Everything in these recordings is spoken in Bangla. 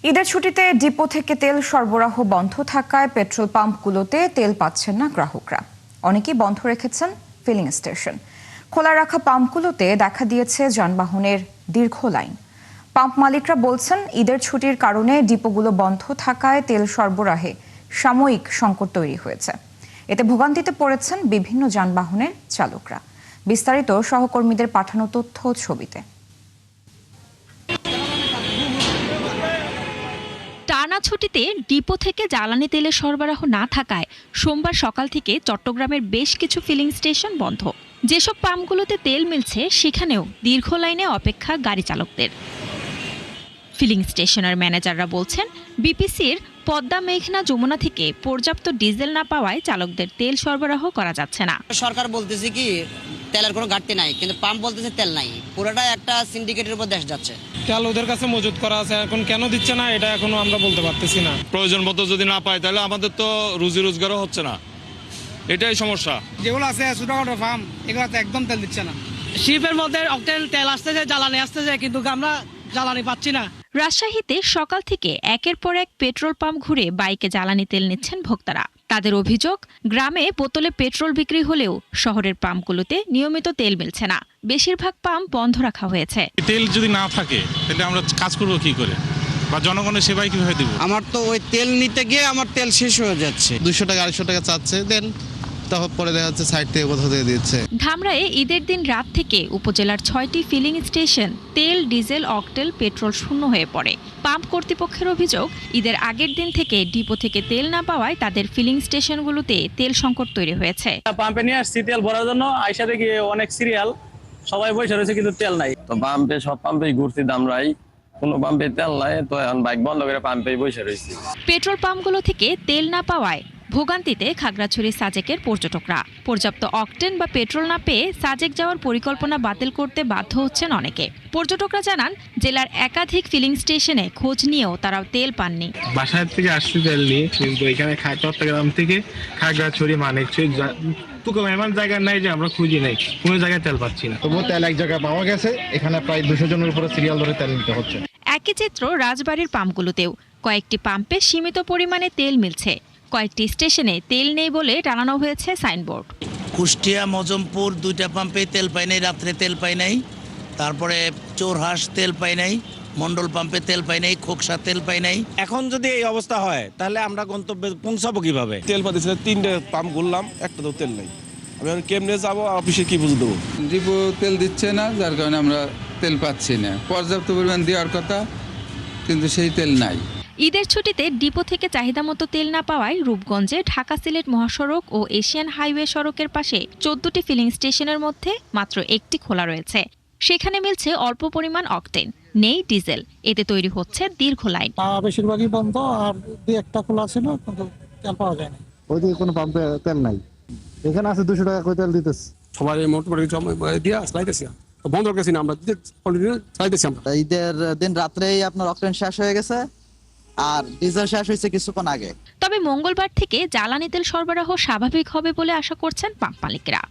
ঈদের ছুটিতে ডিপো থেকে তেল সরবরাহ বন্ধ থাকায় পেট্রোল পাম্পগুলোতে তেল পাচ্ছেন না গ্রাহকরা। অনেকেই বন্ধ রেখেছেন ফিলিং স্টেশন। খোলা রাখা পাম্পগুলোতে দেখা দিয়েছে যানবাহনের দীর্ঘ লাইন। পাম্প মালিকরা বলছেন, ঈদের ছুটির কারণে ডিপোগুলো বন্ধ থাকায় তেল সরবরাহে সাময়িক সংকট তৈরি হয়েছে। এতে ভোগান্তিতে পড়েছেন বিভিন্ন যানবাহনের চালকরা। বিস্তারিত সহকর্মীদের পাঠানো তথ্য ছবিতে। টানা ছুটিতে ডিপো থেকে জ্বালানি তেলের সরবরাহ না থাকায় সোমবার সকাল থেকে চট্টগ্রামের বেশ কিছু ফিলিং স্টেশন বন্ধ। যেসব পাম্পগুলোতে তেল মিলছে সেখানেও দীর্ঘ লাইনে অপেক্ষা গাড়ি চালকদের। ফিলিং স্টেশনের ম্যানেজাররা বলছেন, বিপিসির পদ্মা, মেঘনা, যমুনা থেকে পর্যাপ্ত ডিজেল না পাওয়ায় চালকদের তেল সরবরাহ করা যাচ্ছে না। সরকার বলতেছে কি তেলের কোনো ঘাটতি নাই, কিন্তু পাম্প বলতেছে তেল নাই। পুরোটা একটা সিন্ডিকেটের উপর দেশ যাচ্ছে। তেল ওদের কাছে মজুত করা আছে, এখন কেন দিচ্ছে না এটা এখনো আমরা বলতে পারতেছি না। প্রয়োজন মতো যদি না পাই তাহলে আমাদের তো রুজি রোজগারও হচ্ছে না, এটাই সমস্যা। যেগুলো আছে ছোটখাটো ফার্ম, এগুলোতে একদম তেল দিচ্ছে না। শিপের মধ্যে অকটেন তেল আসতেছে, জ্বালানি আসতেছে, কিন্তু আমরা জ্বালানি পাচ্ছি না। রাজশাহীতে সকাল থেকে একের পর এক পেট্রোল পাম্প ঘুরে বাইকে জ্বালানি তেল নিচ্ছেন ভোক্তারা। তাদের অভিযোগ, গ্রামে বোতলে পেট্রোল বিক্রি হলেও শহরের পাম্পগুলোতে নিয়মিত তেল মিলছে না। বেশিরভাগ পাম্প বন্ধ রাখা হয়েছে। তেল যদি না থাকে তাহলে আমরা কাজ করবো কি করে, বা জনগণের সেবায় কিভাবে দেবো? আমার তো ওই তেল নিতে গিয়ে আমার তেল শেষ হয়ে যাচ্ছে। 200 টাকা 250 টাকা চাচ্ছে, দেন তখন পরে দেখা যাচ্ছে সাইড থেকে কোথাও দিয়ে দিচ্ছে। ধামরায়ে ঈদের দিন রাত থেকে উপজেলার 6টি ফিলিং স্টেশন তেল, ডিজেল, অকটেল, পেট্রোল শূন্য হয়ে পড়ে। পাম্প কর্তৃপক্ষের অভিযোগ, ঈদের আগের দিন থেকে ডিপো থেকে তেল না পাওয়ায় তাদের ফিলিং স্টেশনগুলোতে তেল সংকট তৈরি হয়েছে। পাম্পে নিয়ে আসছি তেল ভরার জন্য, আইসা দেখি অনেক সিরিয়াল, সবাই বসে রয়েছে কিন্তু তেল নাই। তো পাম্পে সব পাম্পেই ঘুরছি ধামরাই, কোনো পাম্পে তেল নাই, তো এখন বাইক বন্ধ করে পাম্পেই বসে রয়েছি। পেট্রোল পাম্পগুলো থেকে তেল না পাওয়ায় ভোগান্তিতে খাগড়াছড়ি সাজেকের পর্যটকরা। পর্যাপ্ত অকটেন বা পেট্রোল না পেয়ে সাজেক যাওয়ার পরিকল্পনা বাতিল করতে বাধ্য হচ্ছেন অনেকে। পর্যটকরা জানান, জেলার একাধিক ফিলিং স্টেশনে খোঁজ নিয়েও তারা তেল পাননি। বাসায় থেকে আসছি তেল নিয়ে, কিন্তু এখানে চট্টগ্রাম থেকে খাগড়াছড়ি, মানিকছড়ি এমন জায়গা নাই যে আমরা খুঁজি নাই, কোনো জায়গায় তেল পাচ্ছি না। তবুও তেল এক জায়গায় পাওয়া গেছে, এখানে প্রায় 200 জনের উপরে সিরিয়াল ধরে তেল নিতে হচ্ছে। একই চিত্র রাজবাড়ীর পাম্পগুলোতেও। কয়েকটি পাম্পে সীমিত পরিমাণে তেল মিলছে, কয়েকটি স্টেশনে তেল নেই বলে টানানো হয়েছে সাইনবোর্ড। কুষ্টিয়া, মজমপুর 2টা পাম্পে তেল পাই নাই, রাত্রে তেল পাই নাই। তারপরে চোরহাঁস তেল পাই নাই, মন্ডল পাম্পে তেল পাই নাই, খোকসা তেল পাই নাই। এখন যদি এই অবস্থা হয় তাহলে আমরা গন্তব্যে পৌঁছাবো কিভাবে? তেল পাচ্ছি না, 3টে পাম্প ঘুরলাম, একটা তো তেল নেই। আমি এখন কেমনে যাবো, অফিসে কি বুঝে দেবো? ডিপো তেল দিচ্ছে না, যার কারণে আমরা তেল পাচ্ছি না। পর্যাপ্ত পরিমাণ দেওয়ার কথা, কিন্তু সেই তেল নাই। ঈদের ছুটিতে ডিপো থেকে চাহিদা মতো তেল না পাওয়ায় রূপগঞ্জে ঢাকা সিলেট মহাসড়ক ও এশিয়ান হাইওয়ে সড়কের পাশে 14টি ফিলিং স্টেশনের মধ্যে মাত্র একটি খোলা রয়েছে। সেখানে মিলছে অল্প পরিমাণ অকটেন, নেই ডিজেল। এতে তৈরি হচ্ছে দীর্ঘ লাইন। বেশিরভাগই বন্ধ, আর 2-1টা খোলা ছিল, কিন্তু তেল পাওয়া যায় না। ওইদিকে কোনো পাম্পে তেল নাই, এখানে আছে 200 টাকা করে তেল দিতেছে। সবাই মোটামুটি দিয়া চালাইতেছি, বন্ধ রেখেছি না, আমরা চালাইতেছি। আমরা ঈদের দিন রাত্রেই আপনার অকটেন শেষ হয়ে গেছে, আর ডিজেল শেষ হয়েছে কিছুক্ষণ আগে। তবে মঙ্গলবার থেকে জ্বালানি তেল সরবরাহ স্বাভাবিক হবে বলে আশা করছেন পাম্প মালিকরা।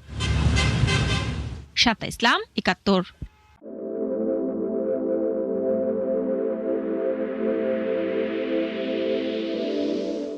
শাতা ইসলাম, 71।